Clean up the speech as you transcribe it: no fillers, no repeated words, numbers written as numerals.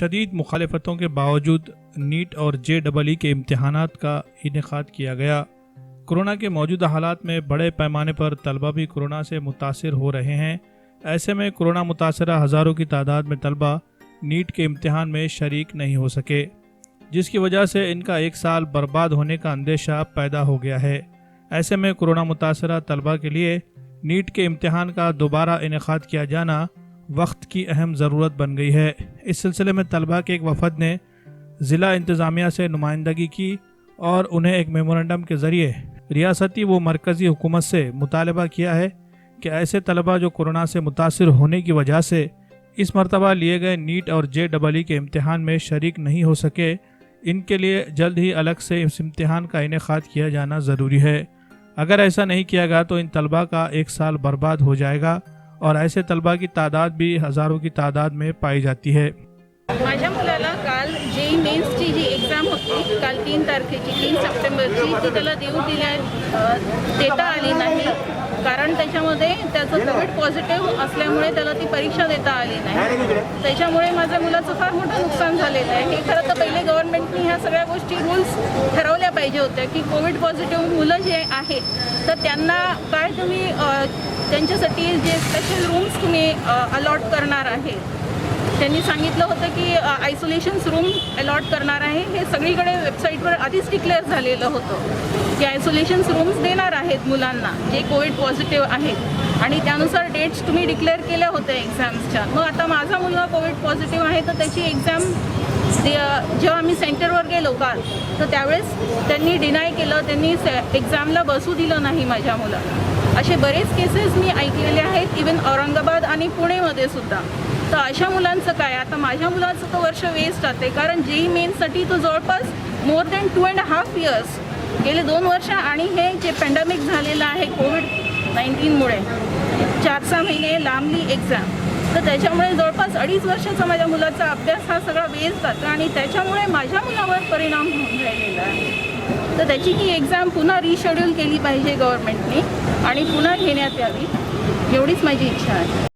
शदीद मुखालफतों के बावजूद नीट और JEE के इम्तहानात का इनेकाद किया गया। कोरोना के मौजूदा हालात में बड़े पैमाने पर तलबा भी कोरोना से मुतासिर हो रहे हैं। ऐसे में कोरोना मुतासरा हज़ारों की तादाद में तलबा नीट के इम्तहान में शरीक नहीं हो सके, जिसकी वजह से इनका एक साल बर्बाद होने का अंदेशा पैदा हो गया है। ऐसे में कोरोना मुतासरा तलबा के लिए नीट के इम्तहान का दोबारा इनेकाद किया जाना वक्त की अहम ज़रूरत बन गई है। इस सिलसिले में तलबा के एक वफद ने ज़िला इंतज़ामिया से नुमाइंदगी की और उन्हें एक मेमोरेंडम के ज़रिए रियासती व मरकज़ी हुकूमत से मुतालबा किया है कि ऐसे तलबा जो कोरोना से मुतासिर होने की वजह से इस मरतबा लिए गए नीट और JEE के इम्तहान में शरीक नहीं हो सके, इनके लिए जल्द ही अलग से इस इम्तहान का इनेकाद किया जाना ज़रूरी है। अगर ऐसा नहीं किया गया तो इन तलबा का एक साल बर्बाद हो जाएगा और ऐसे तलबा की तादाद भी हज़ारों की तादाद में पाई जाती है। माझ्या मुलाला काल JEE मेन्सची जी एक्झाम होती काल 3 तारखेची 3 सप्टेंबरची ती त्याला देता आली नाही, कारण त्याच्यामध्ये त्याचं कोविड पॉझिटिव्ह असल्यामुळे त्याला ती परीक्षा देता आली नाही। त्याच्यामुळे माझ्या मुलाचं फार मोठं नुकसान झालेलं आहे। हे खरं तर पहिले गव्हर्नमेंटने ह्या सगळ्या गोष्टी रूल्स ठरवल्या पाहिजे होत्या की कोविड पॉझिटिव्ह मुलं जे आहेत तर त्यांना काय तुम्ही त्यांच्यासाठी जे स्पेशल रूम्स तुम्ही अलॉट करणार आहे, त्यांनी सांगितलं होतं की आयसोलेशन रूम अलॉट करणार आहे। हे सगळीकडे वेबसाईटवर आधीच डिक्लेअर झालेलं होतं की आयसोलेशन रूम्स देणार आहेत मुलांना जे कोविड पॉझिटिव्ह आहेत आणि त्यानुसार डेट्स तुम्ही डिक्लेअर केल्या होत्या एक्झाम्सच्या। मग आता माझा मुलगा कोविड पॉझिटिव्ह आहे तर त्याची एक्झाम जेव्हा आम्ही सेंटरवर गेलो काल तर त्यावेळेस त्यांनी डिनाय केलं, त्यांनी एक्झामला बसू दिलं नाही माझ्या मुलाला। असे बरेच केसेस मी ऐकलेले आहेत, इवन औरंगाबाद आणि पुणेमध्ये सुद्धा। तर अशा मुलांचं काय, आता माझ्या मुलाचं तर वर्ष वेस्ट जाते, कारण JEE मेन्ससाठी तो जवळपास मोर दॅन 2.5 इयर्स गेले 2 वर्ष आणि हे जे पॅन्डेमिक झालेलं आहे कोविड-19मुळे 4-6 महिने लांबली एक्झाम, तर त्याच्यामुळे जवळपास 2.5 वर्षाचा माझ्या मुलाचा अभ्यास हा सगळा वेस्ट जातो आणि त्याच्यामुळे माझ्या मुलावर परिणाम होऊन राहिलेला आहे। तर त्याची ही एक्झाम पुन्हा रिशेड्यूल केली पाहिजे गव्हर्नमेंटने आणि पुन्हा घेण्यात यावी, एवढीच माझी इच्छा आहे।